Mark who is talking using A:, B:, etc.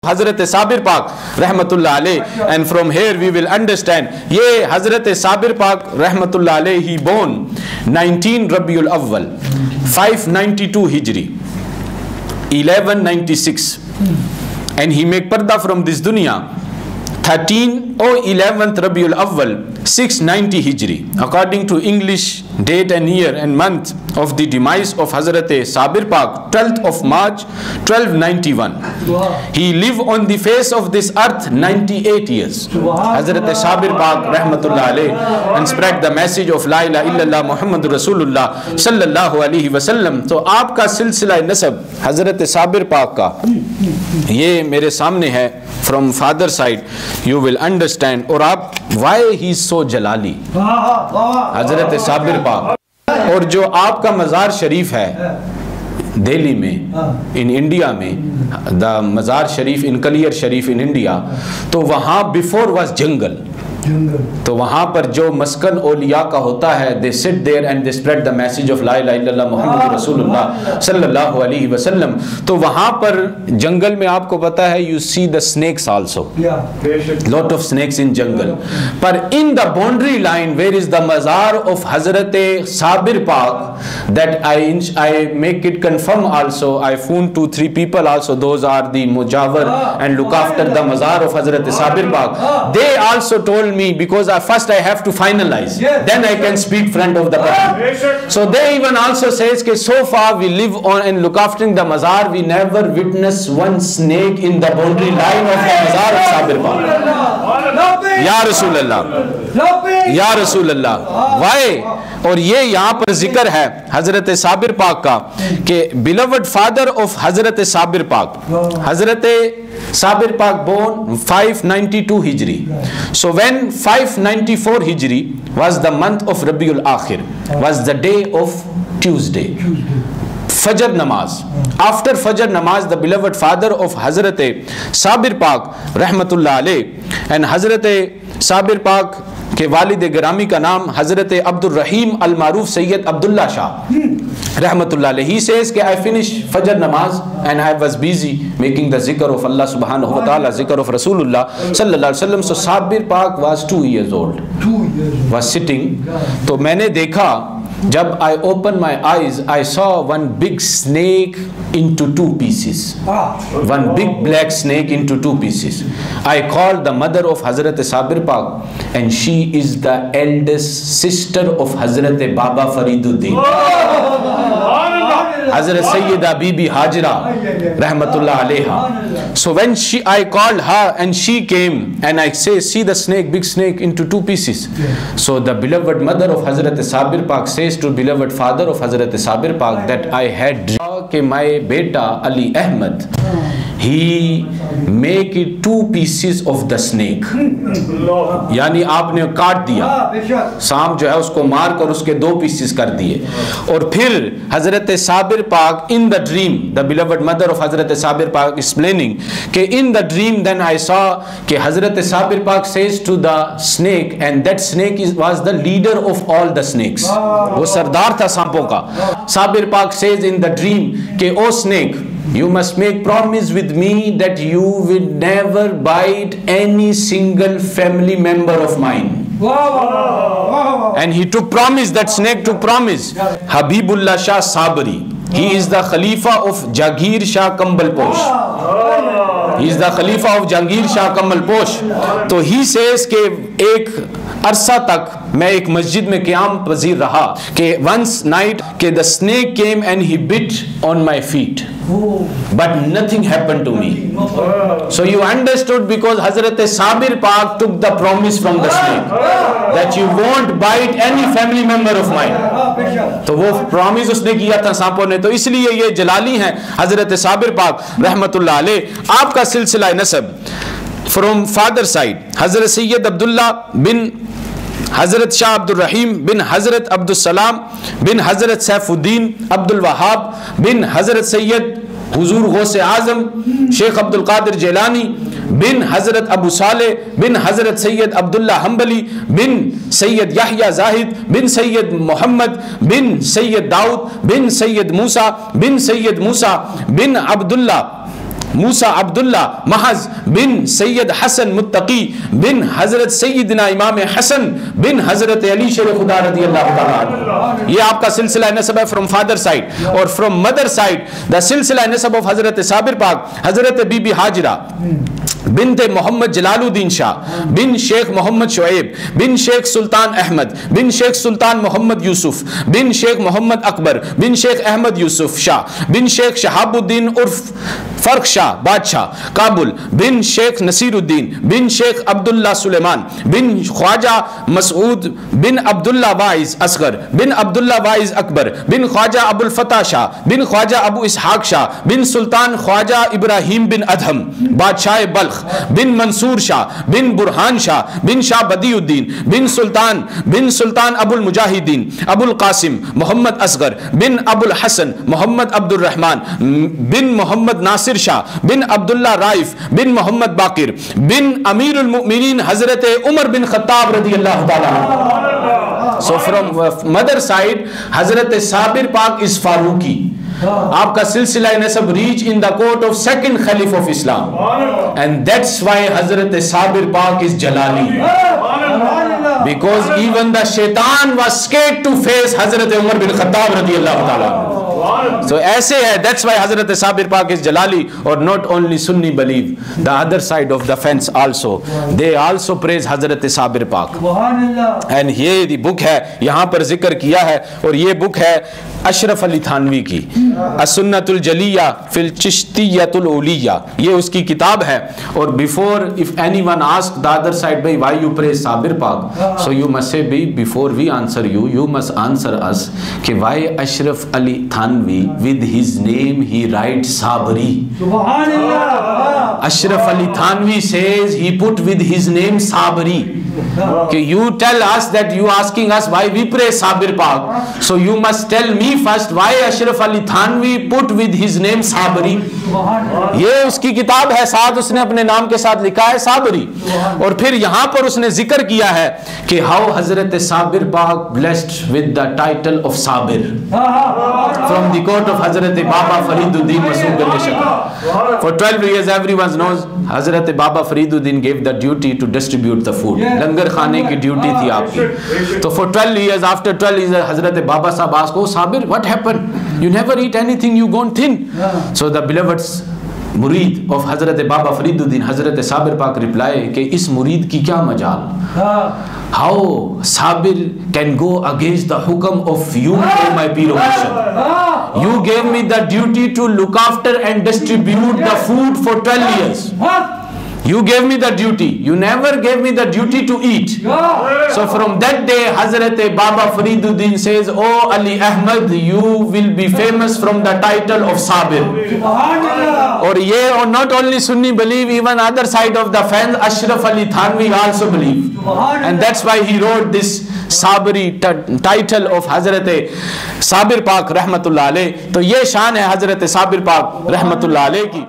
A: हजरत साबिर पाक रहमतुल्लाह अलैह, and from here we will understand ये हजरत साबिर पाक रहमतुल्लाह अलैह ही बोर्न 19 रबीउल अव्वल 592 हिजरी 1196 and he make parda from this dunya 13 or 11th Rabiul Awwal 690 Hijri. According to English date and year and month of the demise of Hazrat Sabir Pak, 12th of March 1291. He lived on the face of this earth 98 years. Hazrat Sabir Pak rahmatullah alayh, and spread the message of La ilaha illallah Muhammadur Rasulullah sallallahu alaihi wasallam. So आपका सिलसिला नसब हजरत साबिर पाक का ये मेरे सामने है from father side. You will understand. और आप why he is so जलाली हजरत साबिर पाक. और जो आपका मज़ार शरीफ है दिल्ली में इन इंडिया में, द मज़ार शरीफ इन कलियर शरीफ इन इंडिया, तो वहाँ बिफोर वाज जंगल. तो वहाँ पर जो मस्कन औलिया का होता है, they sit there and they spread the message of ला इलाहा इल्लल्लाह मुहम्मद रसूलुल्लाह सल्लल्लाहु अलैहि वसल्लम. तो वहाँ पर जंगल में आपको पता है you see the snakes also, lot of snakes in jungle. पर in the boundary line where is the मज़ार of Hazrat Sabir Pak, that I make it confirm also. I phone 2-3 people also, those are the mujawar and look after the mazar of Hazrat Sabir Pak. They also told me, because first I have to finalize, then I can speak front of the public. So they even also says that so far we live on and look after the mazar, we never witness one snake in the boundary line of the mazar of Sabir Pak. Ya Rasulullah, Ya Rasulullah. Why? और ये यहाँ पर जिक्र है हजरत साबिर पाक का कि beloved father of Hazrat Sabir पाक, हजरत साबिर पाक born 592 Hijri. So when 594 Hijri was the month of Rabiul Akhir, was the day of Tuesday. Fajr namaz. After Fajr namaz, the beloved father of Hazrat Sabir Pak rahmatullah alayh, and Hazrat Sabir Pak के वालिद गिरामी का नाम हजरत अब्दुल रहीम अल मारूफ सैयद अब्दुल्ला शाह रहमतुल्लाह अलैह. He says कि I finished Fajr namaz and I was busy making the zikr of Allah subhanahu wa ta'ala, zikr of Rasulullah sallallahu alaihi wasallam. So Sabir Pak was 2 years old, was sitting. तो मैंने देखा, जब I opened my eyes, I saw one big snake into 2 pieces. One big black snake into 2 pieces. I called the mother of Hazrat Sabir Pak, and she is the eldest sister of Hazrat Baba Fariduddin, Hazrat Sayyida Bibi Hajra rahmatullah alayha. So when I called her and she came, and I say, see the snake, big snake into 2 pieces. So the beloved mother of Hazrat Sabir Pak says to beloved father of Hazrat Sabir Pak that I had dreamed कि my beta Ali Ahmed, he make it 2 pieces of the snake. यानी आपने काट दिया, सांप जो है उसको मार कर उसके 2 pieces कर दिए. और फिर हजरत साबिर पाक in the dream, the beloved mother of Hazrat Sabir Pak explaining कि in the dream then I saw कि हजरत साबिर पाक says to the snake, and that snake was the leader of all the snakes, वो सरदार था सांपों का. साबिर पाक says in the dream कि ओ snake, you must make promise with me that you will never bite any single family member of mine. And he took promise, that snake took promise. Habibullah Shah Sabri, he is the Khalifa of Jagir Shah Kambalposh. He is the Khalifa of Jagir Shah Kambalposh. तो he says कि एक अरसा तक मैं एक मस्जिद में क़याम पज़ीर रहा कि once night कि the snake came and he bit on my feet, but nothing happened to me. So you understood, because Hazrat Sabir Pak took the promise from the snake that you won't bite any family member of mine. तो वो promise उसने किया था सांपों ने. तो इसलिए ये जलाली हैं हजरत साबिर पाक रहमतुल्लाह अलैह. आपका सिलसिला नसब फ्रॉम फादर साइड हजरत सैयद अब्दुल्ला बिन हजरत शाह अब्दुल रहीम बिन हजरत अब्दुल सलाम बिन हजरत सैफुद्दीन अब्दुल वहाब बिन हजरत सैयद हुजूर गौसे आजम शेख अब्दुल कादिर जेलानी बिन हजरत अबू साले बिन हजरत सैयद अब्दुल्ला हम्बली बिन सैयद याहिया जाहिद बिन सैयद मोहम्मद बिन सैयद दाऊद बिन सैयद मूसा बिन सैयद मूसा बिन अब्दुल्ला मूसा अब्दुल्ला महज बिन सैयद हसन मुत्तकी बिन हजरत सैयदना इमाम हसन बिन हजरत अली शेर खुदा रदियल्लाहु ताला अन्हु। ये आपका सिलसिला नसब है फ्रॉम फादर साइड। और फ्रॉम मदर साइड द सिलसिला नसब ऑफ हजरत साबिर पाक, हजरत बीबी हाजिरा बिनते मोहम्मद जलालुद्दीन शाह बिन शेख मोहम्मद शुएब बिन शेख सुल्तान अहमद बिन शेख सुल्तान मोहम्मद यूसुफ बिन शेख मोहम्मद अकबर बिन शेख अहमद यूसुफ शाह बिन शेख शहाबुद्दीन उर्फ फर्क शाह बादशाह काबुल बिन शेख नसीरुद्दीन बिन शेख अब्दुल्ला सुलेमान बिन ख्वाजा मसूद बिन अब्दुल्ला वाइज असगर बिन अब्दुल्ला वाइज अकबर बिन ख्वाजा अबुल फता शाह बिन ख्वाजा अबू इसहाक शाह बिन सुल्तान ख्वाजा इब्राहिम बिन अधम बादशाह बल्ख बिन मंसूर शाह बिन बुरहान शाह बिन शाह बदीउद्दीन बिन सुल्तान अबुल मुजाहिदीन अबुल कासिम मोहम्मद असगर बिन अबुल हसन मोहम्मद अब्दुल रहमान बिन मोहम्मद नासिर शाह बिन अब्दुल्ला राइफ बिन मोहम्मद बाकिर बिन अमीरुल मुमिनीन हजरत उमर बिन खत्ताब रदियल्लाहु ताला अन्हु। So from mother side Hazrat Sabir Pak is Farooqui. आपका सिलसिला नसब reach in the court of second खलीफ of Islam and that's why Hazrat Sabir Pak is जलाली, because even the shaitan was scared to face Hazrat Umar bin Khattab रदियल्लाहु ताला अन्हु। So ऐसे है, that's why हजरत साबिर पाक is जलाली। और not only Sunni believe, the other side of the fence also, they also praise हजरत साबिर पाक। and ये बुक है यहाँ पर जिक्र किया है, और ये बुक है अशरफ अली थानवी की असुन्नतुल जलिया फिल चिश्तियतुल उलिया, ये उसकी किताब है। और before if anyone ask the other side भाई why you praise Sabir Pak, so you must say be before we answer you must answer us कि why Ashraf Ali Thanvi with his name he write Sabri. Ashraf Ali Thanvi says he put with his name Sabri. कि you tell us that you asking us why we pray Sabir Pak, so you must tell me first why Ashraf Ali Thanvi put with his name Sabri। ये उसकी किताब है, साथ उसने अपने नाम के साथ लिखा है साबरी। और फिर यहाँ पर उसने जिक्र किया है कि हाउ हजरत साबिर पाक blessed with the title of Sabir from the court of Hazrat Baba Fariduddin Masood bin For 12 years everyone knows Hazrat Baba Fariduddin gave the duty to distribute the food, लंगर खाने की ड्यूटी थी आपकी। तो for 12 years, after 12 years हजरत बाबा साहब asked, oh Sabir, what happened? You never eat anything, you gone thin। So the beloved मुरीद of हजरत बाबा फरीदुद्दीन हजरत साबिर पाक reply कि इस मुरीद की क्या मजाल, how Sabir can go against the hukam of you, oh my Pir o Murshid। You gave me the duty to look after and distribute the food for 12 years। You gave me the duty, you never gave me the duty to eat। So from that day Hazrat Baba Fariduddin says, oh Ali Ahmad, you will be famous from the title of Sabir। और ये और not only Sunni believe, even other side of the fence Ashraf Ali Thanvi also believe, and that's why he wrote this Sabri title of Hazrat Sabir Pak रहमतुल्लाह अलैह। तो ये शान है हजरत साबिर पाक रहमतुल्लाह अलैह की।